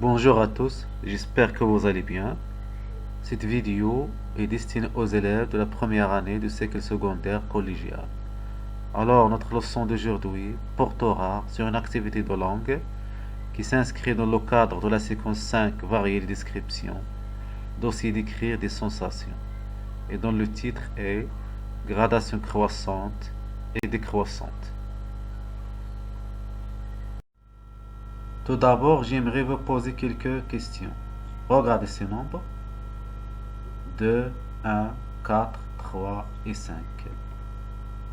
Bonjour à tous, j'espère que vous allez bien. Cette vidéo est destinée aux élèves de la première année du cycle secondaire collégial. Alors, notre leçon d'aujourd'hui portera sur une activité de langue qui s'inscrit dans le cadre de la séquence 5 variée de description, d'aussi d'écrire des sensations, et dont le titre est Gradation croissante et décroissante. Tout d'abord, j'aimerais vous poser quelques questions. Regardez ces nombres. 2, 1, 4, 3 et 5.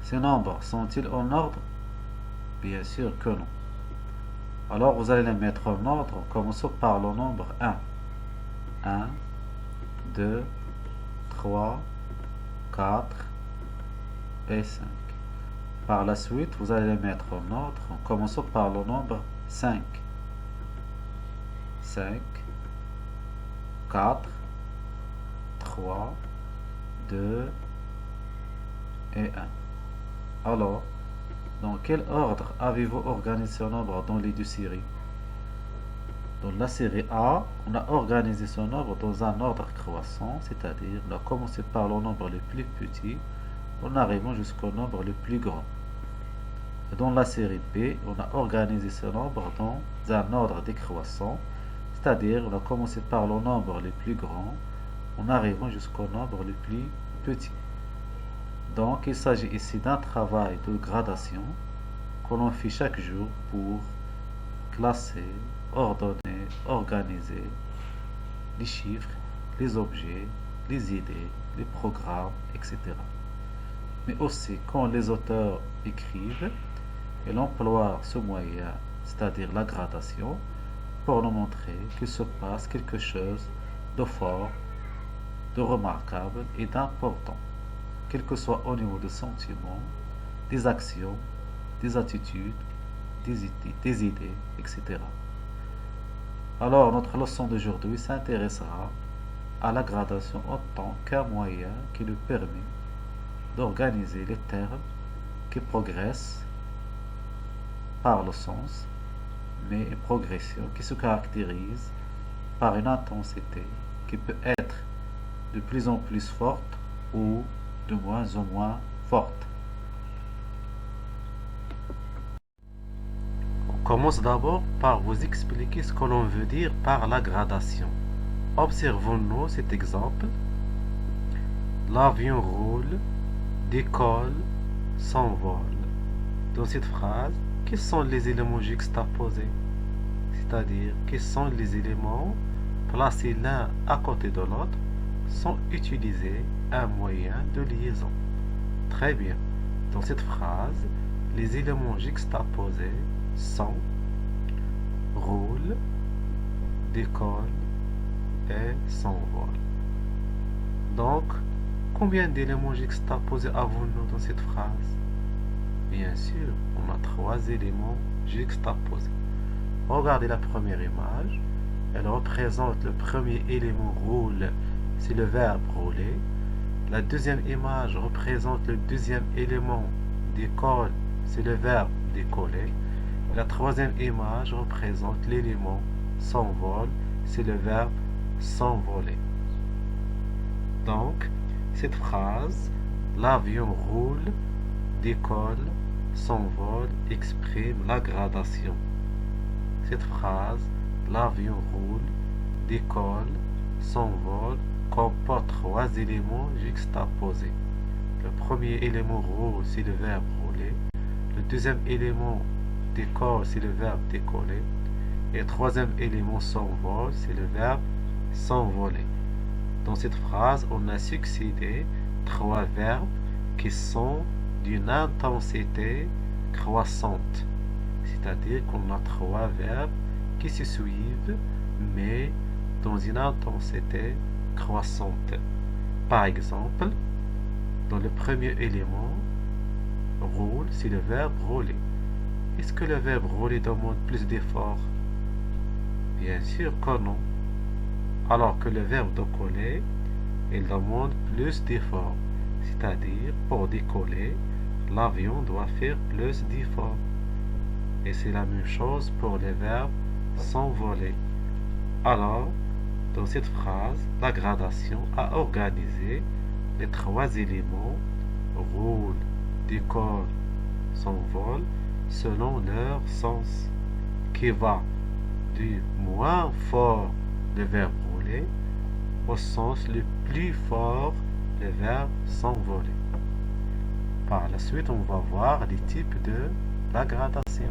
Ces nombres sont-ils en ordre? Bien sûr que non. Alors vous allez les mettre en ordre en commençant par le nombre 1. 1, 2, 3, 4 et 5. Par la suite, vous allez les mettre en ordre en commençant par le nombre 5. 5, 4, 3, 2 et 1. Alors, dans quel ordre avez-vous organisé ce nombre dans les deux séries? Dans la série A, on a organisé ce nombre dans un ordre croissant, c'est-à-dire on a commencé par le nombre le plus petit en arrivant jusqu'au nombre le plus grand. Et dans la série B, on a organisé ce nombre dans un ordre décroissant, c'est-à-dire on a commencé par le nombre le plus grand en arrivant jusqu'au nombre le plus petit. Donc il s'agit ici d'un travail de gradation que l'on fait chaque jour pour classer, ordonner, organiser les chiffres, les objets, les idées, les programmes, etc. Mais aussi quand les auteurs écrivent, ils emploient ce moyen, c'est-à-dire la gradation, pour nous montrer qu'il se passe quelque chose de fort, de remarquable et d'important, quel que soit au niveau des sentiments, des actions, des attitudes, des idées, etc. Alors, notre leçon d'aujourd'hui s'intéressera à la gradation en tant qu'un moyen qui nous permet d'organiser les termes qui progressent par le sens, mais une progression qui se caractérise par une intensité qui peut être de plus en plus forte ou de moins en moins forte. On commence d'abord par vous expliquer ce que l'on veut dire par la gradation. Observons-nous cet exemple. L'avion roule, décolle, s'envole. Dans cette phrase, quels sont les éléments juxtaposés? C'est-à-dire, quels sont les éléments placés l'un à côté de l'autre sans utiliser un moyen de liaison? Très bien. Dans cette phrase, les éléments juxtaposés sont roule, décolle et s'envole. Donc, combien d'éléments juxtaposés avons-nous dans cette phrase? Bien sûr, on a 3 éléments juxtaposés. Regardez la première image. Elle représente le premier élément roule, c'est le verbe rouler. La deuxième image représente le deuxième élément décolle, c'est le verbe décoller. La troisième image représente l'élément s'envole, c'est le verbe s'envoler. Donc, cette phrase, l'avion roule, décolle, s'envole, exprime la gradation. Cette phrase, l'avion roule, décolle, s'envole, comporte 3 éléments juxtaposés. Le premier élément roule, c'est le verbe rouler. Le deuxième élément décolle, c'est le verbe décoller. Et le troisième élément s'envole, c'est le verbe s'envoler. Dans cette phrase, on a succédé 3 verbes qui sont d'une intensité croissante. C'est-à-dire qu'on a 3 verbes qui se suivent, mais dans une intensité croissante. Par exemple, dans le premier élément, roule, c'est le verbe rouler. Est-ce que le verbe rouler demande plus d'efforts? Bien sûr que non. Alors que le verbe décoller, il demande plus d'efforts. C'est-à-dire, pour décoller, l'avion doit faire plus d'efforts. Et c'est la même chose pour les verbes s'envoler. Alors, dans cette phrase, la gradation a organisé les trois éléments roule, décolle, s'envole selon leur sens, qui va du moins fort du verbe rouler au sens le plus fort du verbe s'envoler. Par la suite, on va voir les types de la gradation.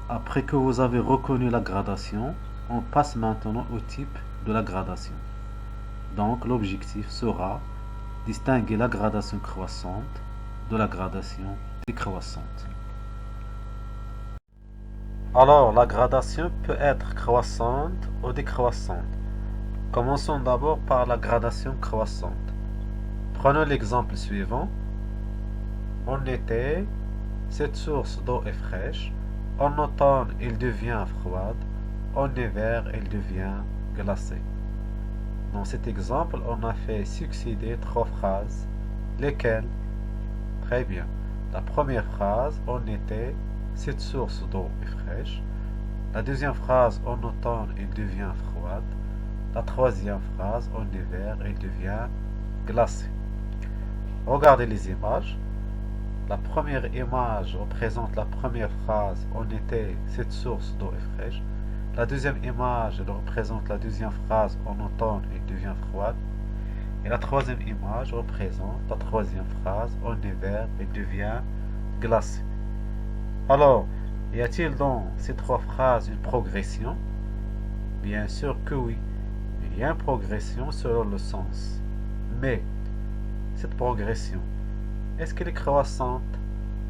Après que vous avez reconnu la gradation, on passe maintenant au type de la gradation. Donc l'objectif sera distinguer la gradation croissante de la gradation décroissante. Alors la gradation peut être croissante ou décroissante. Commençons d'abord par la gradation croissante. Prenons l'exemple suivant. En été, cette source d'eau est fraîche. En automne, elle devient froide. En hiver, elle devient glacée. Dans cet exemple, on a fait succéder trois phrases. Lesquelles? Très bien. La première phrase, en été, cette source d'eau est fraîche. La deuxième phrase, en automne, elle devient froide. La troisième phrase, en hiver, elle devient glacée. Regardez les images. La première image représente la première phrase, en été, cette source d'eau est fraîche. La deuxième image représente la deuxième phrase, en automne, elle devient froide. Et la troisième image représente la troisième phrase, en hiver, elle devient glacée. Alors, y a-t-il dans ces trois phrases une progression? Bien sûr que oui. Il y a une progression selon le sens. Mais, cette progression, est-ce qu'elle est croissante?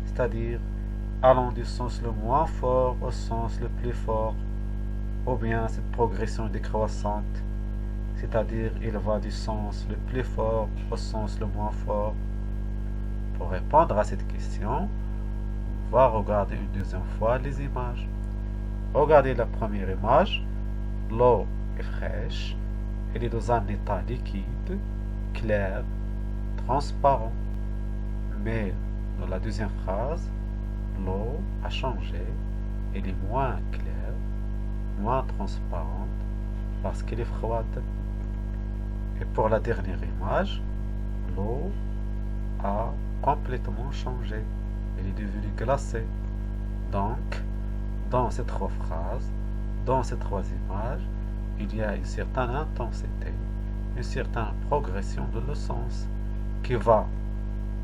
C'est-à-dire, allant du sens le moins fort au sens le plus fort? Ou bien cette progression est décroissante? C'est-à-dire, il va du sens le plus fort au sens le moins fort? Pour répondre à cette question, on va regarder une deuxième fois les images. Regardez la première image. L'eau est fraîche. Elle est dans un état liquide, clair, transparent. Mais dans la deuxième phrase, l'eau a changé. Elle est moins claire, moins transparente, parce qu'elle est froide. Et pour la dernière image, l'eau a complètement changé. Elle est devenue glacée. Donc, dans ces trois phrases, dans ces trois images, il y a une certaine intensité, une certaine progression de le sens qui va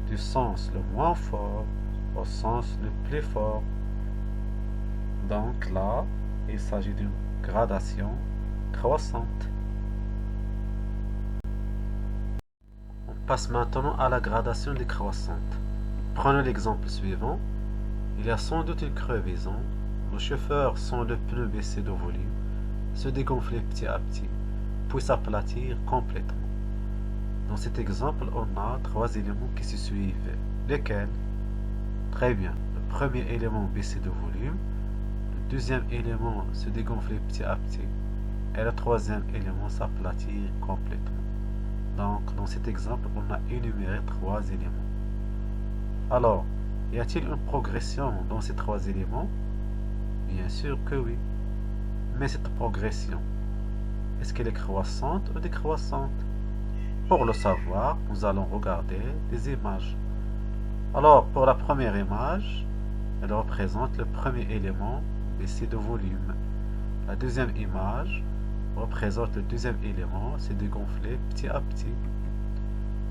du sens le moins fort au sens le plus fort. Donc là, il s'agit d'une gradation croissante. On passe maintenant à la gradation décroissante. Prenons l'exemple suivant. Il y a sans doute une crevaison. Le chauffeur sent le pneu baisser de volume, se dégonfler petit à petit, puis s'aplatir complètement. Dans cet exemple, on a trois éléments qui se suivent. Lesquels? Très bien. Le premier élément baisser de volume, le deuxième élément se dégonfler petit à petit, et le troisième élément s'aplatir complètement. Donc, dans cet exemple, on a énuméré trois éléments. Alors, y a-t-il une progression dans ces trois éléments? Bien sûr que oui. Mais cette progression, est-ce qu'elle est croissante ou décroissante? Pour le savoir, nous allons regarder des images. Alors, pour la première image, elle représente le premier élément baissé de volume. La deuxième image représente le deuxième élément, c'est dégonflé petit à petit.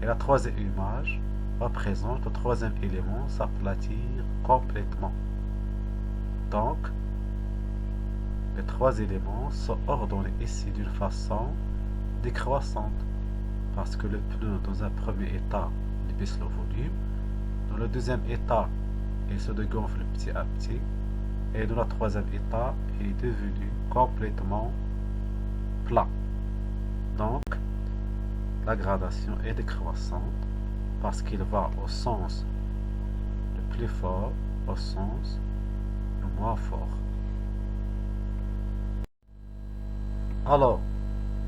Et la troisième image représente le troisième élément, s'aplatir complètement. Donc, les trois éléments sont ordonnés ici d'une façon décroissante, parce que le pneu dans un premier état il baisse le volume, dans le deuxième état il se dégonfle petit à petit, et dans le troisième état il est devenu complètement plat. Donc la gradation est décroissante parce qu'il va au sens le plus fort au sens le moins fort. Alors,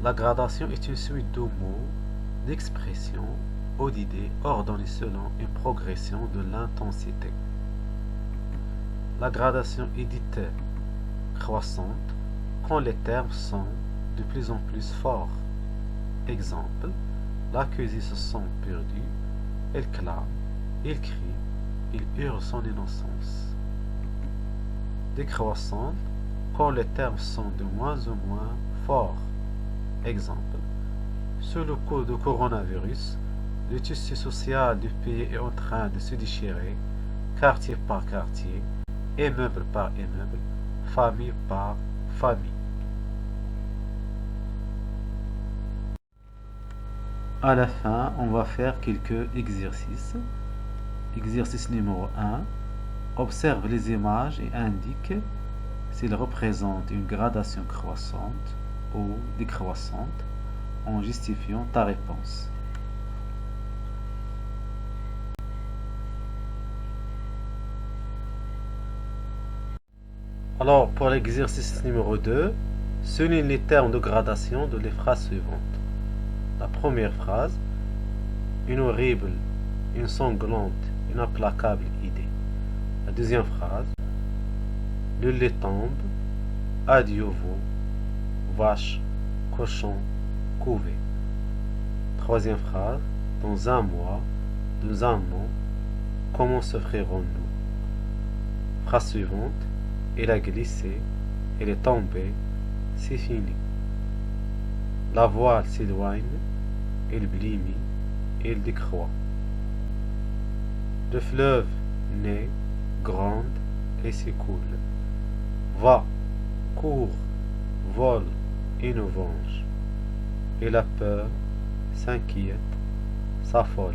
la gradation est une suite de mots, d'expressions ou d'idées ordonnées selon une progression de l'intensité. La gradation est dite décroissante quand les termes sont de plus en plus forts. Exemple, l'accusé se sent perdu, elle clame, il crie, il hurle son innocence. Décroissante quand les termes sont de moins en moins forts. Exemple, sous le coup du coronavirus, le tissu social du pays est en train de se déchirer, quartier par quartier, immeuble par immeuble, famille par famille. À la fin, on va faire quelques exercices. Exercice numéro 1. Observe les images et indique s'ils représentent une gradation croissante ou décroissante en justifiant ta réponse. Alors, pour l'exercice numéro 2, souligne les termes de gradation de les phrases suivantes. La première phrase, une horrible, une sanglante, une implacable idée. La deuxième phrase, le lait tombe, adieu vous, vache, cochon, couvé. Troisième phrase, dans un mois, dans un an, comment s'offrirons-nous? Phrase suivante, il a glissé, il est tombé, c'est fini. La voile s'éloigne, il blêmit, il décroît. Le fleuve naît, gronde et s'écoule. Va, court, vole et nous venge. Et la peur s'inquiète, s'affole.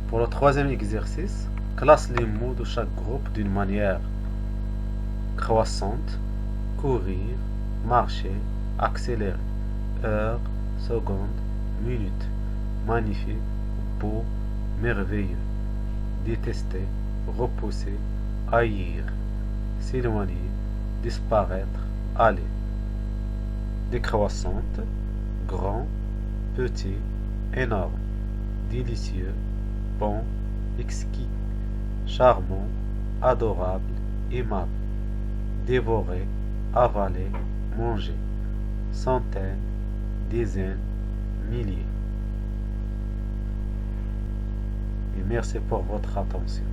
Pour le troisième exercice, classe les mots de chaque groupe d'une manière croissante, courir, marcher, accélérer, heure, seconde, minute, magnifique, beau, merveilleux, détester, repousser, haïr, s'éloigner, disparaître, aller. Décroissante, grand, petit, énorme, délicieux, bon, exquis, charmant, adorable, aimable, dévorer, avaler, manger, centaines, dizaines, milliers. Et merci pour votre attention.